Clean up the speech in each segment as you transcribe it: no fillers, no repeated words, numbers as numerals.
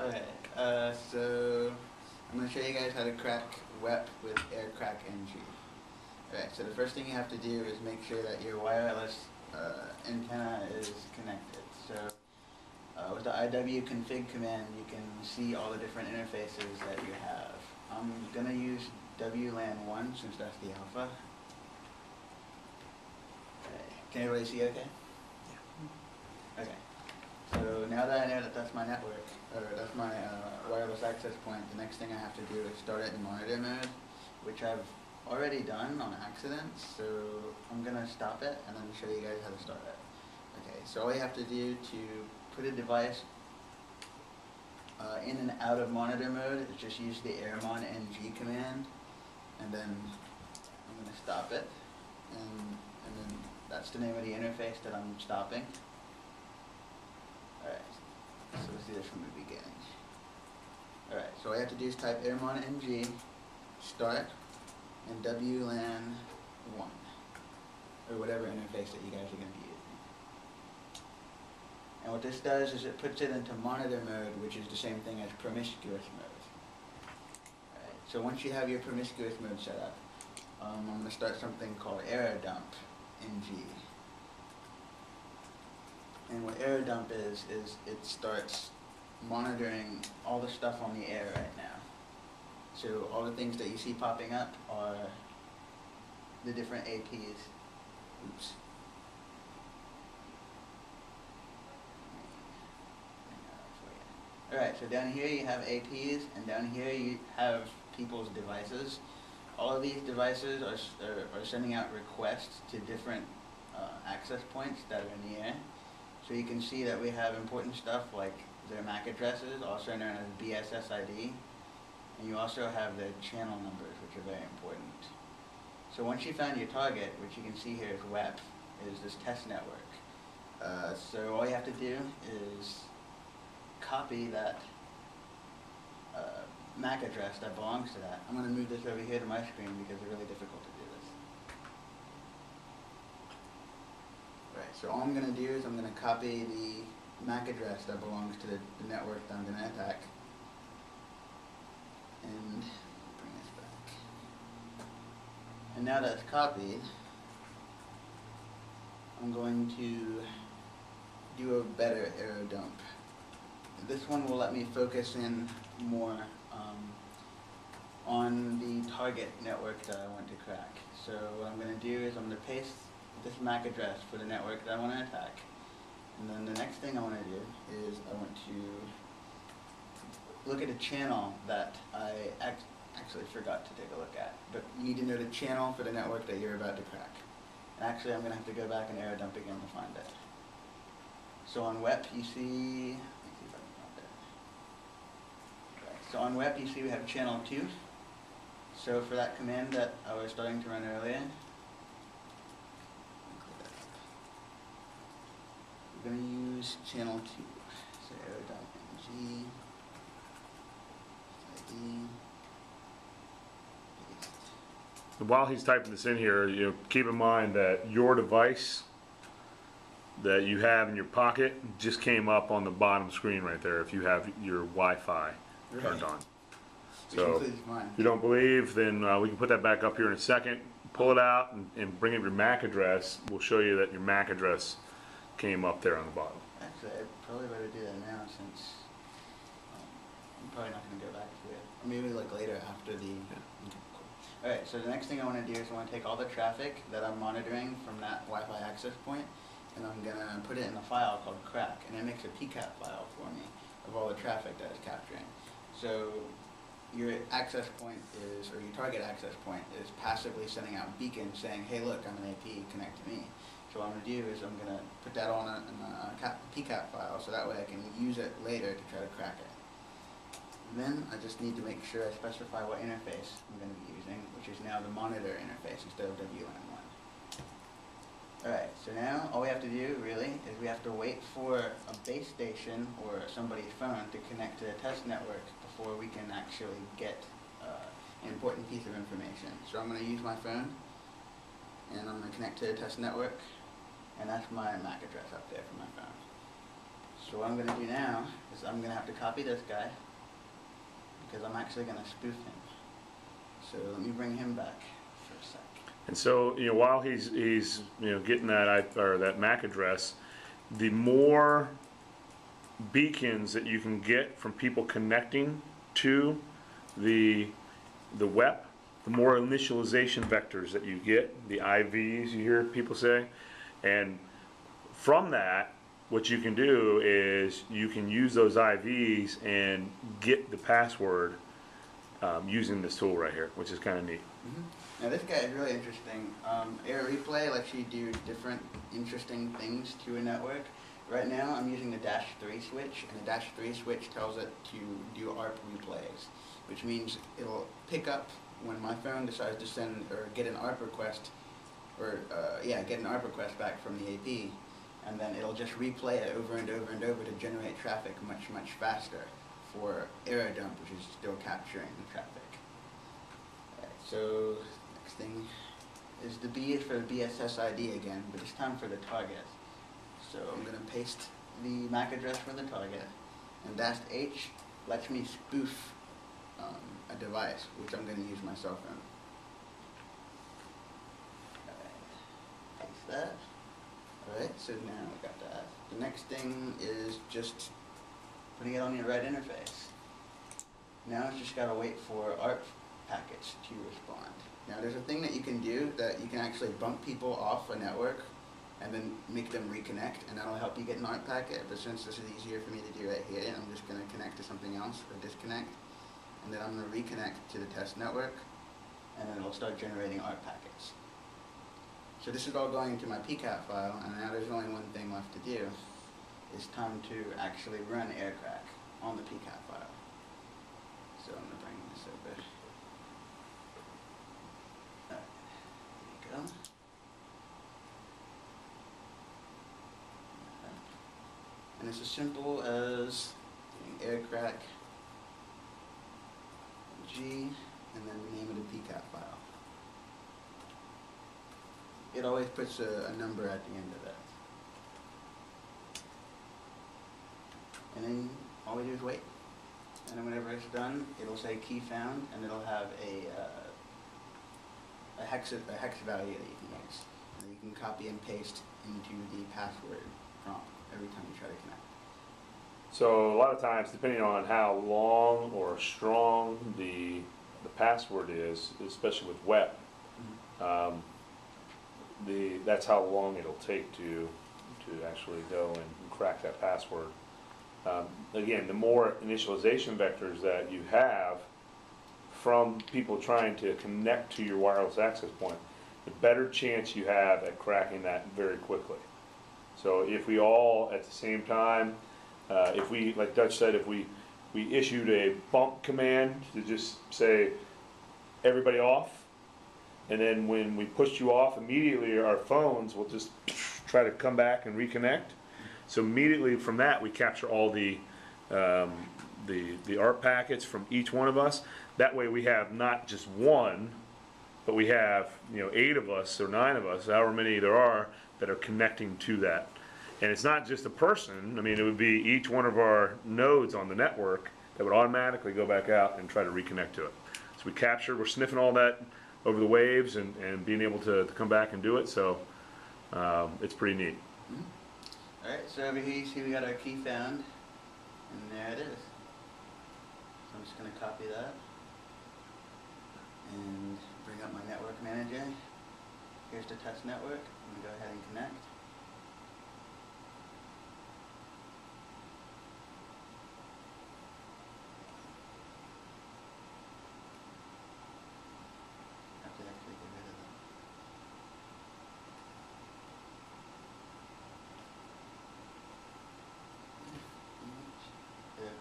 Alright, so I'm going to show you guys how to crack WEP with AirCrackNG. Alright, so the first thing you have to do is make sure that your wireless antenna is connected. So with the IW config command, you can see all the different interfaces that you have. I'm going to use WLAN 1 since that's the alpha. Okay. Can everybody see okay? Yeah. Okay. So now that I know that that's my network, or that's my wireless access point, the next thing I have to do is start it in monitor mode, which I've already done on accident, so I'm going to stop it and then show you guys how to start it. Okay, so all you have to do to put a device in and out of monitor mode is just use the Airomon NG command, and then I'm going to stop it, and then that's the name of the interface that I'm stopping. Alright, so let's do this from the beginning. Alright, so all you have to do is type Airomon NG, start, and WLAN 1, or whatever interface that you guys are going to be using. And what this does is it puts it into monitor mode, which is the same thing as promiscuous mode. Alright, so once you have your promiscuous mode set up, I'm going to start something called Aerodump NG. And what Aerodump is it starts monitoring all the stuff on the air right now. So all the things that you see popping up are the different APs. Oops. Alright, so down here you have APs, and down here you have people's devices. All of these devices are sending out requests to different access points that are in the air. So you can see that we have important stuff like their MAC addresses, also known as BSSID, and you also have their channel numbers, which are very important. So once you found your target, which you can see here is WEP, is this test network. So all you have to do is copy that MAC address that belongs to that. I'm going to move this over here to my screen because it's really difficult to do this. Right, so all I'm going to do is I'm going to copy the MAC address that belongs to the network that I'm going to attack, and bring this back. And now that's copied, I'm going to do a better Aerodump. This one will let me focus in more on the target network that I want to crack. So what I'm going to do is I'm going to paste this MAC address for the network that I want to attack. And then the next thing I want to do is I want to look at a channel that I actually forgot to take a look at. But you need to know the channel for the network that you're about to crack. And actually I'm going to have to go back and Aerodump again to find it. So on WEP you see, so on WEP you see we have channel 2. So for that command that I was starting to run earlier, we're going to use channel 2. So Aerodump NG, ID, paste. While he's typing this in here, keep in mind that your device that you have in your pocket just came up on the bottom screen right there if you have your Wi-Fi turned on. So if you don't believe, then we can put that back up here in a second. Pull it out and bring up your MAC address. We'll show you that your MAC address came up there on the bottom. Actually, I probably better do that now since I'm probably not going to go back to it. Or maybe like later after the... Yeah. Okay, cool. Alright, so the next thing I want to do is I want to take all the traffic that I'm monitoring from that Wi-Fi access point, and I'm going to put it in a file called crack, and it makes a PCAP file for me of all the traffic that it's capturing. So your access point is, or your target access point is passively sending out beacons saying, hey look, I'm an AP, connect to me. So what I'm going to do is I'm going to put that on a PCAP file so that way I can use it later to try to crack it. And then I just need to make sure I specify what interface I'm going to be using, which is now the monitor interface instead of WLAN 1. Alright, so now all we have to do really is we have to wait for a base station or somebody's phone to connect to the test network before we can actually get an important piece of information. So I'm going to use my phone and I'm going to connect to the test network, and that's my MAC address up there for my phone. So what I'm going to do now is I'm going to have to copy this guy because I'm actually going to spoof him. So let me bring him back for a sec. And so, while he's getting that MAC address, the more beacons that you can get from people connecting to the web, the more initialization vectors that you get, the IVs you hear people say, and from that, what you can do is you can use those IVs and get the password using this tool right here, which is kind of neat. Mm-hmm. Now this guy is really interesting. Air Replay lets you do different interesting things to a network. Right now I'm using the -3 switch, and the -3 switch tells it to do ARP replays, which means it'll pick up when my phone decides to send or get an ARP request, or get an ARP request back from the AP, and then it'll just replay it over and over and over to generate traffic much faster for Aerodump, which is still capturing the traffic. Alright, so next thing is the B is for the BSS ID again, but it's time for the target. So I'm going to paste the MAC address for the target, and -H lets me spoof a device, which I'm going to use my cell phone. Alright, paste that. Alright, so now we got that. The next thing is just putting it on the right interface. Now it's just got to wait for ARP packets to respond. Now there's a thing that you can do that you can actually bump people off a network and then make them reconnect, and that'll help you get an ARP packet. But since this is easier for me to do right here, I'm just going to connect to something else, or disconnect, and then I'm going to reconnect to the test network, and then it'll start generating ARP packets. So this is all going into my PCAP file, and now there's only one thing left to do. It's time to actually run AirCrack on the PCAP file. So I'm going to bring this over. There you go. And it's as simple as doing AirCrack G and then the name of the PCAP file. It always puts a number at the end of that. And then all we do is wait. And then whenever it's done, it'll say key found, and it'll have a hex value that you can use. And you can copy and paste into the password prompt every time you try to connect. So a lot of times, depending on how long or strong the password is, especially with web, that's how long it'll take to actually go and crack that password. Again, the more initialization vectors that you have from people trying to connect to your wireless access point, the better chance you have at cracking that very quickly. So if we all at the same time, if we, like Dutch said, if we issued a bump command to just say everybody off, and then when we pushed you off, immediately our phones will just try to come back and reconnect. So immediately from that, we capture all the ARP packets from each one of us. That way we have not just one, but we have 8 of us or 9 of us, however many there are, that are connecting to that. And it's not just a person. I mean, it would be each one of our nodes on the network that would automatically go back out and try to reconnect to it. So we're sniffing all that over the waves and being able to come back and do it. So it's pretty neat. Mm-hmm. All right, so over here you see we got our key found, and there it is. So I'm just going to copy that and bring up my network manager. Here's the test network. I'm going to go ahead and connect.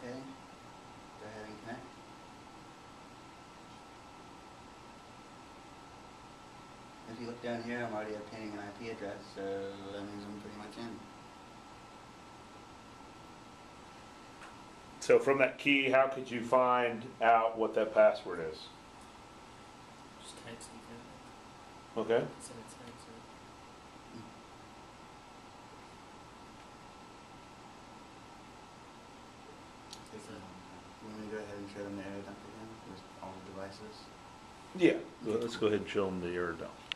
Okay, go ahead and connect. If you look down here, I'm already obtaining an IP address, so that means I'm pretty much in. So from that key, how could you find out what that password is? Just type something. Okay. So it's types it. show them the air dump again with all the devices? Yeah, let's go ahead and show them the air dump.